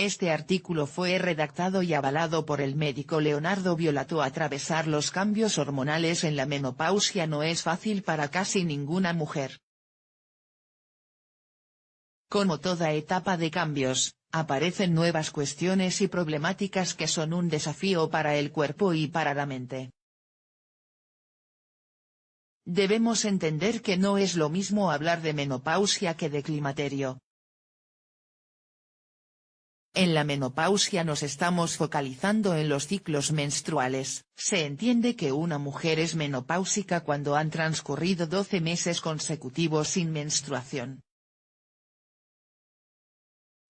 Este artículo fue redactado y avalado por el médico Leonardo Violato. Atravesar los cambios hormonales en la menopausia no es fácil para casi ninguna mujer. Como toda etapa de cambios, aparecen nuevas cuestiones y problemáticas que son un desafío para el cuerpo y para la mente. Debemos entender que no es lo mismo hablar de menopausia que de climaterio. En la menopausia nos estamos focalizando en los ciclos menstruales. Se entiende que una mujer es menopáusica cuando han transcurrido 12 meses consecutivos sin menstruación.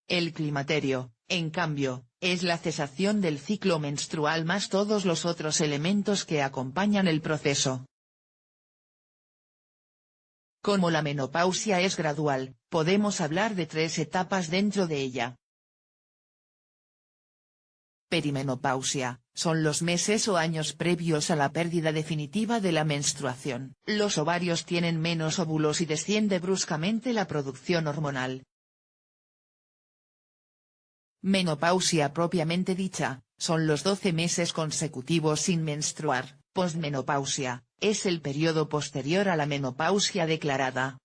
El climaterio, en cambio, es la cesación del ciclo menstrual más todos los otros elementos que acompañan el proceso. Como la menopausia es gradual, podemos hablar de 3 etapas dentro de ella. Perimenopausia, son los meses o años previos a la pérdida definitiva de la menstruación. Los ovarios tienen menos óvulos y desciende bruscamente la producción hormonal. Menopausia propiamente dicha, son los 12 meses consecutivos sin menstruar. Posmenopausia, es el periodo posterior a la menopausia declarada.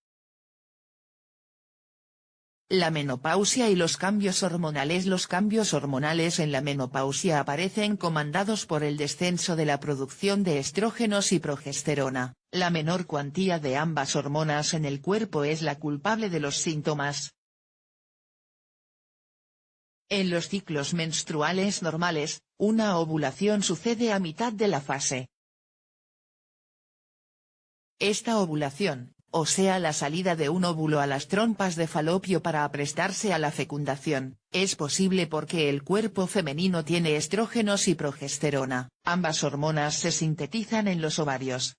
La menopausia y los cambios hormonales. Los cambios hormonales en la menopausia aparecen comandados por el descenso de la producción de estrógenos y progesterona. La menor cuantía de ambas hormonas en el cuerpo es la culpable de los síntomas. En los ciclos menstruales normales, una ovulación sucede a mitad de la fase. Esta ovulación, o sea la salida de un óvulo a las trompas de falopio para aprestarse a la fecundación, es posible porque el cuerpo femenino tiene estrógenos y progesterona. Ambas hormonas se sintetizan en los ovarios.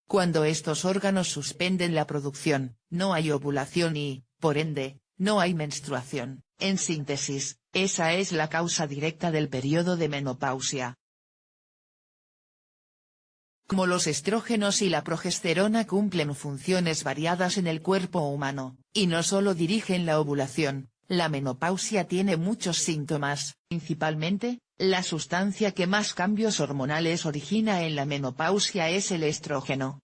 Cuando estos órganos suspenden la producción, no hay ovulación y, por ende, no hay menstruación. En síntesis, esa es la causa directa del periodo de menopausia. Como los estrógenos y la progesterona cumplen funciones variadas en el cuerpo humano, y no solo dirigen la ovulación, la menopausia tiene muchos síntomas. Principalmente, la sustancia que más cambios hormonales origina en la menopausia es el estrógeno.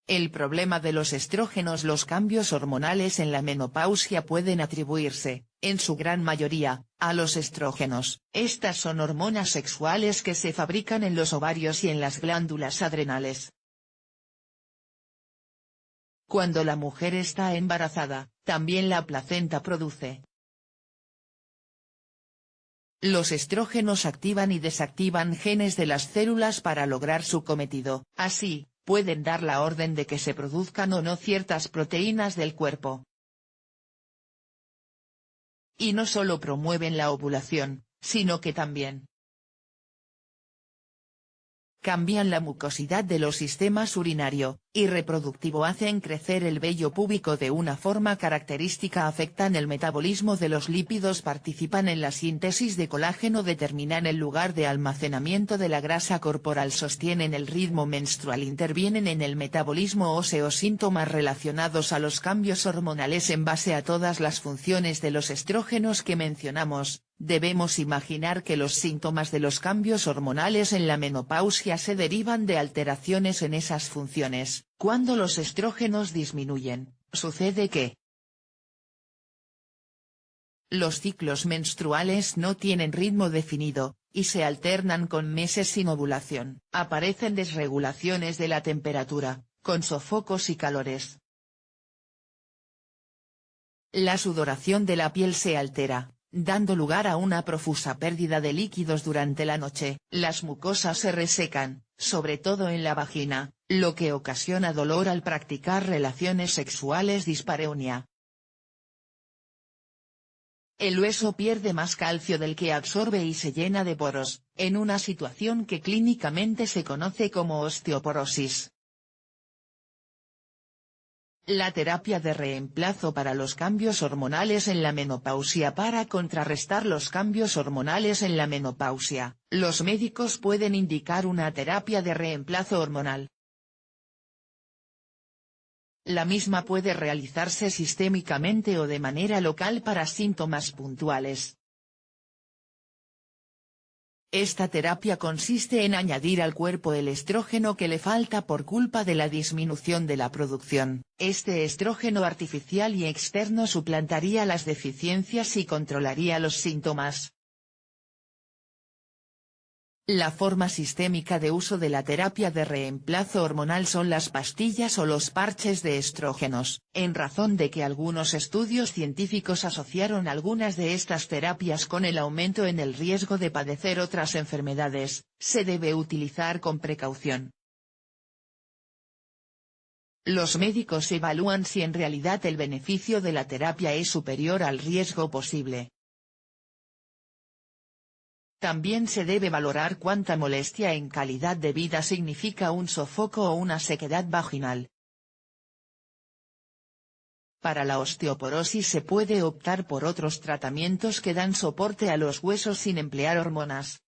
El problema de los estrógenos. Los cambios hormonales en la menopausia pueden atribuirse, en su gran mayoría, a los estrógenos. Estas son hormonas sexuales que se fabrican en los ovarios y en las glándulas adrenales. Cuando la mujer está embarazada, también la placenta produce. Los estrógenos activan y desactivan genes de las células para lograr su cometido. Así, pueden dar la orden de que se produzcan o no ciertas proteínas del cuerpo. Y no solo promueven la ovulación, sino que también cambian la mucosidad de los sistemas urinario y reproductivo, hacen crecer el vello púbico de una forma característica, afectan el metabolismo de los lípidos, participan en la síntesis de colágeno, determinan el lugar de almacenamiento de la grasa corporal, sostienen el ritmo menstrual, intervienen en el metabolismo óseo. Síntomas relacionados a los cambios hormonales. En base a todas las funciones de los estrógenos que mencionamos, debemos imaginar que los síntomas de los cambios hormonales en la menopausia se derivan de alteraciones en esas funciones. Cuando los estrógenos disminuyen, sucede que los ciclos menstruales no tienen ritmo definido, y se alternan con meses sin ovulación. Aparecen desregulaciones de la temperatura, con sofocos y calores. La sudoración de la piel se altera, dando lugar a una profusa pérdida de líquidos durante la noche. Las mucosas se resecan, sobre todo en la vagina, lo que ocasiona dolor al practicar relaciones sexuales. Dispareunia. El hueso pierde más calcio del que absorbe y se llena de poros, en una situación que clínicamente se conoce como osteoporosis. La terapia de reemplazo para los cambios hormonales en la menopausia. Para contrarrestar los cambios hormonales en la menopausia, los médicos pueden indicar una terapia de reemplazo hormonal. La misma puede realizarse sistémicamente o de manera local para síntomas puntuales. Esta terapia consiste en añadir al cuerpo el estrógeno que le falta por culpa de la disminución de la producción. Este estrógeno artificial y externo suplantaría las deficiencias y controlaría los síntomas. La forma sistémica de uso de la terapia de reemplazo hormonal son las pastillas o los parches de estrógenos, en razón de que algunos estudios científicos asociaron algunas de estas terapias con el aumento en el riesgo de padecer otras enfermedades, se debe utilizar con precaución. Los médicos evalúan si en realidad el beneficio de la terapia es superior al riesgo posible. También se debe valorar cuánta molestia en calidad de vida significa un sofoco o una sequedad vaginal. Para la osteoporosis se puede optar por otros tratamientos que dan soporte a los huesos sin emplear hormonas.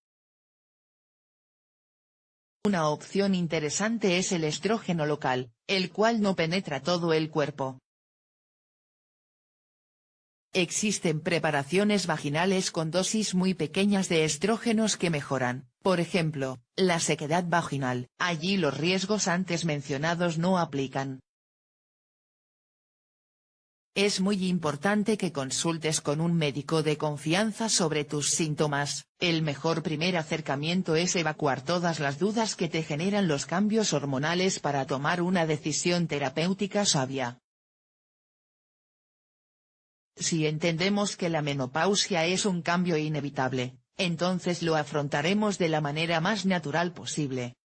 Una opción interesante es el estrógeno local, el cual no penetra todo el cuerpo. Existen preparaciones vaginales con dosis muy pequeñas de estrógenos que mejoran, por ejemplo, la sequedad vaginal. Allí los riesgos antes mencionados no aplican. Es muy importante que consultes con un médico de confianza sobre tus síntomas. El mejor primer acercamiento es evacuar todas las dudas que te generan los cambios hormonales para tomar una decisión terapéutica sabia. Si entendemos que la menopausia es un cambio inevitable, entonces lo afrontaremos de la manera más natural posible.